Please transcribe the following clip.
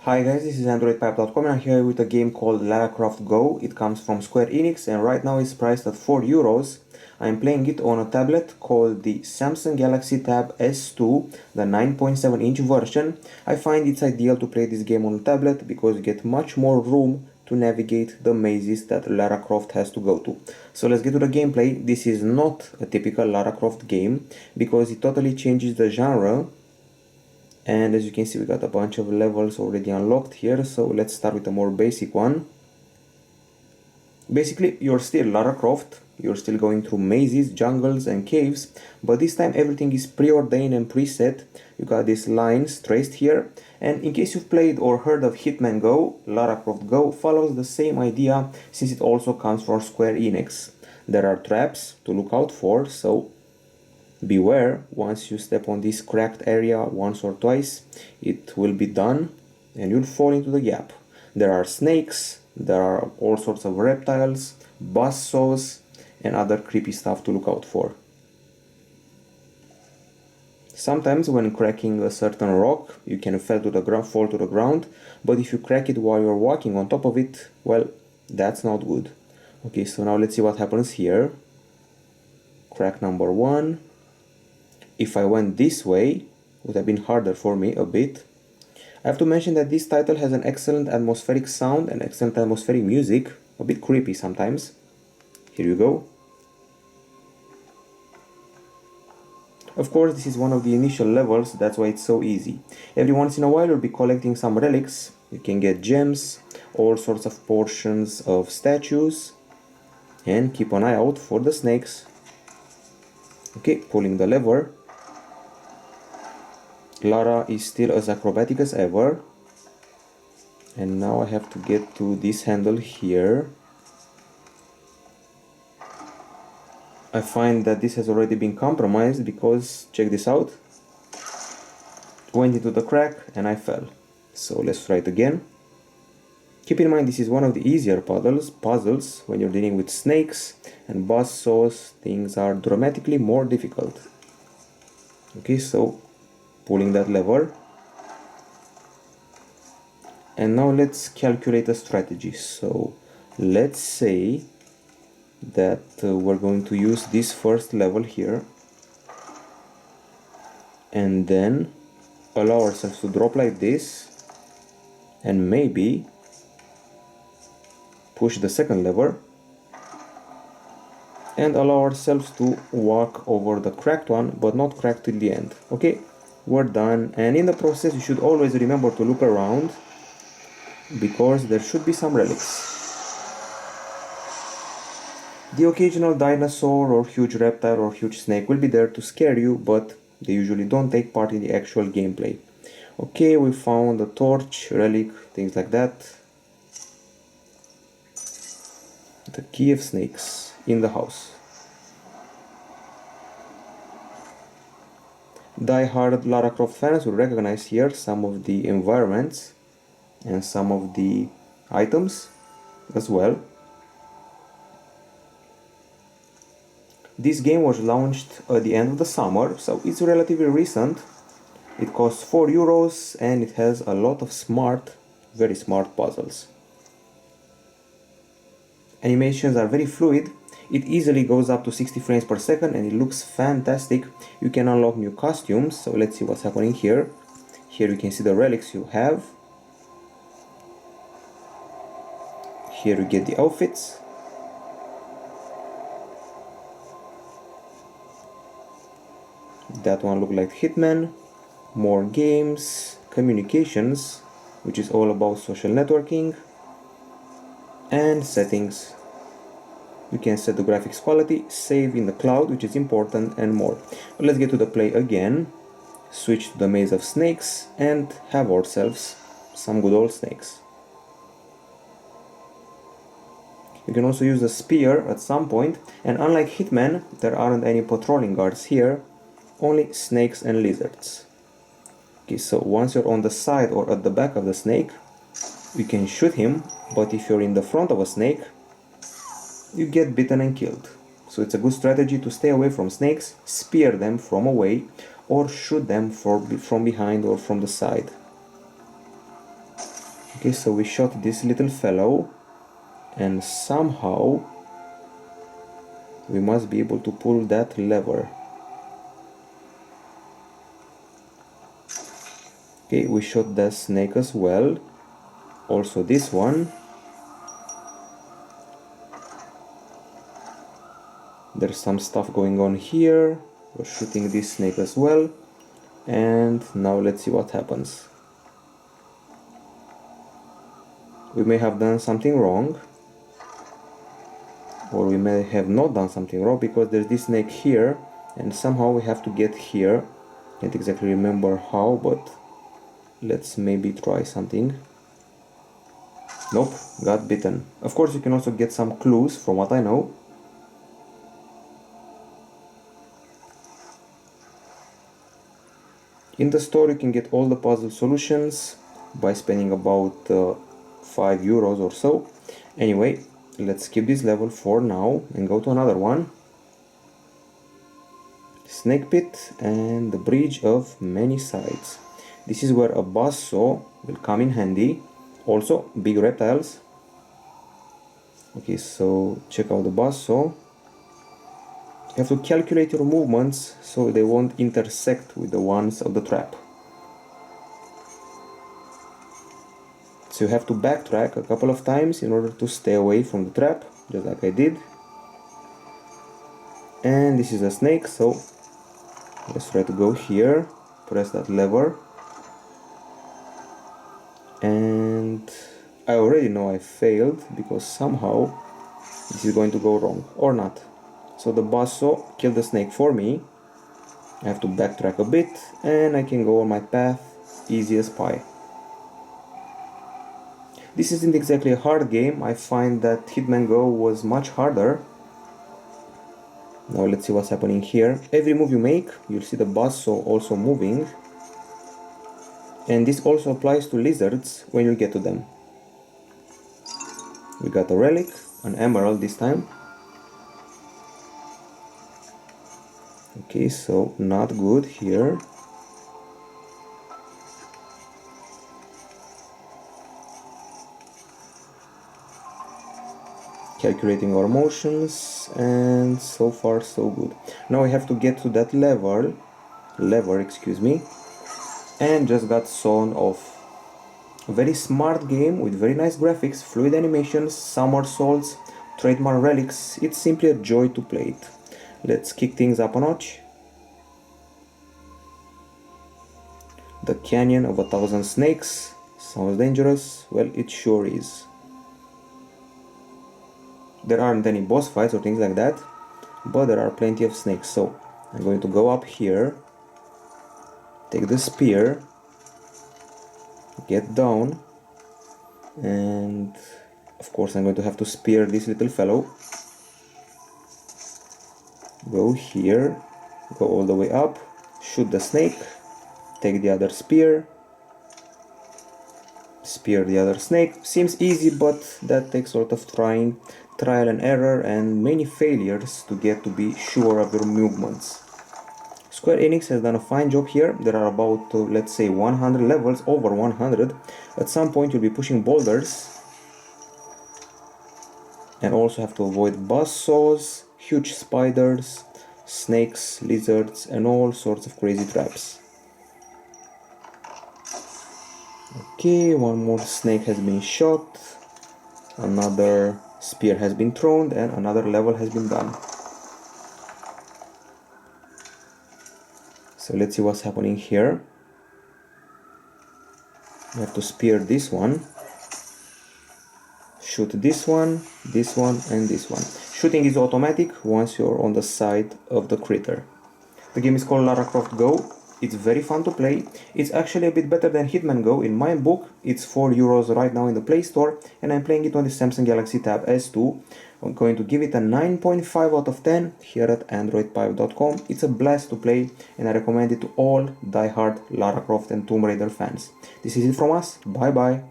Hi guys, this is Androidpipe.com and I'm here with a game called Lara Croft GO. It comes from Square Enix and right now it's priced at 4 euros. I'm playing it on a tablet called the Samsung Galaxy Tab S2, the 9.7-inch version. I find it's ideal to play this game on a tablet because you get much more room to navigate the mazes that Lara Croft has to go to. So let's get to the gameplay. This is not a typical Lara Croft game because it totally changes the genre. And as you can see, we got a bunch of levels already unlocked here, so let's start with a more basic one. Basically, you're still Lara Croft, you're still going through mazes, jungles and caves, but this time everything is preordained and preset. You got these lines traced here, and in case you've played or heard of Hitman GO, Lara Croft GO follows the same idea since it also comes from Square Enix. There are traps to look out for, so beware. Once you step on this cracked area once or twice, it will be done and you'll fall into the gap. There are snakes, there are all sorts of reptiles, buzzsaws and other creepy stuff to look out for. Sometimes when cracking a certain rock, you can fall to the ground, but if you crack it while you're walking on top of it, well, that's not good. Okay, so now let's see what happens here. Crack number 1. If I went this way, it would have been harder for me a bit. I have to mention that this title has an excellent atmospheric sound and excellent atmospheric music, a bit creepy sometimes. Here you go. Of course, this is one of the initial levels, that's why it's so easy. Every once in a while you'll be collecting some relics. You can get gems, all sorts of portions of statues, and keep an eye out for the snakes. Okay, pulling the lever. Lara is still as acrobatic as ever. And now I have to get to this handle here. I find that this has already been compromised because, check this out. Went into the crack and I fell. So let's try it again. Keep in mind this is one of the easier puzzles. When you're dealing with snakes and buzzsaws, things are dramatically more difficult. Okay, so pulling that lever. And now let's calculate a strategy. So let's say that we're going to use this first level here and then allow ourselves to drop like this and maybe push the second lever and allow ourselves to walk over the cracked one, but not cracked till the end. Okay, we're done, and in the process you should always remember to look around because there should be some relics. The occasional dinosaur or huge reptile or huge snake will be there to scare you, but they usually don't take part in the actual gameplay. Okay, we found a torch, relic, things like that. The key of snakes in the house. Die-hard Lara Croft fans will recognize here some of the environments and some of the items as well. This game was launched at the end of the summer, so it's relatively recent. It costs 4 euros and it has a lot of smart, very smart puzzles. Animations are very fluid. It easily goes up to 60 frames per second and it looks fantastic. You can unlock new costumes, so let's see what's happening here. Here you can see the relics you have. Here you get the outfits. That one looked like Hitman. More games, communications, which is all about social networking, and settings. You can set the graphics quality, save in the cloud, which is important, and more. But let's get to the play again. Switch to the maze of snakes and have ourselves some good old snakes. You can also use a spear at some point, and unlike Hitman, there aren't any patrolling guards here, only snakes and lizards. Okay, so once you're on the side or at the back of the snake, you can shoot him, but if you're in the front of a snake, you get bitten and killed. So it's a good strategy to stay away from snakes, spear them from away, or shoot them from behind or from the side. Okay, so we shot this little fellow, and somehow we must be able to pull that lever. Okay, we shot the snake as well, also this one. There's some stuff going on here. We're shooting this snake as well, and now let's see what happens. We may have done something wrong, or we may have not done something wrong, because there's this snake here and somehow we have to get here. Can't exactly remember how, but let's maybe try something. Nope, got bitten. Of course you can also get some clues from what I know. In the store you can get all the puzzle solutions by spending about 5 euros or so. Anyway, let's skip this level for now and go to another one. Snake pit and the bridge of many sides. This is where a buzzsaw will come in handy. Also big reptiles. Okay, so check out the buzzsaw. You have to calculate your movements so they won't intersect with the ones of the trap. So you have to backtrack a couple of times in order to stay away from the trap, just like I did. And this is a snake, so let's try to go here, press that lever. And I already know I failed because somehow this is going to go wrong, or not. So the buzzsaw killed the snake for me. I have to backtrack a bit and I can go on my path easy as pie. This isn't exactly a hard game. I find that Hitman GO was much harder. Now let's see what's happening here. Every move you make, you'll see the buzzsaw also moving. And this also applies to lizards when you get to them. We got a relic, an emerald this time. Okay, so not good here. Calculating our motions, and so far so good. Now we have to get to that lever, and just got sawn off. A very smart game with very nice graphics, fluid animations, somersaults, trademark relics. It's simply a joy to play it. Let's kick things up a notch. The Canyon of 1,000 Snakes. Sounds dangerous. Well, it sure is. There aren't any boss fights or things like that, but there are plenty of snakes. So I'm going to go up here, take the spear, get down, and of course I'm going to have to spear this little fellow. Go here, go all the way up, shoot the snake, take the other spear, spear the other snake. Seems easy, but that takes a lot of trial and error and many failures to get to be sure of your movements. Square Enix has done a fine job here. There are about, let's say, 100 levels, over 100. At some point you'll be pushing boulders and also have to avoid buzzsaws, huge spiders, snakes, lizards, and all sorts of crazy traps. Okay, one more snake has been shot, another spear has been thrown, and another level has been done. So let's see what's happening here. You have to spear this one, shoot this one, and this one. Shooting is automatic once you're on the side of the critter. The game is called Lara Croft GO. It's very fun to play. It's actually a bit better than Hitman GO in my book. It's 4 euros right now in the Play Store, and I'm playing it on the Samsung Galaxy Tab S2. I'm going to give it a 9.5 out of 10 here at Androidpipe.com. It's a blast to play, and I recommend it to all die-hard Lara Croft and Tomb Raider fans. This is it from us. Bye bye.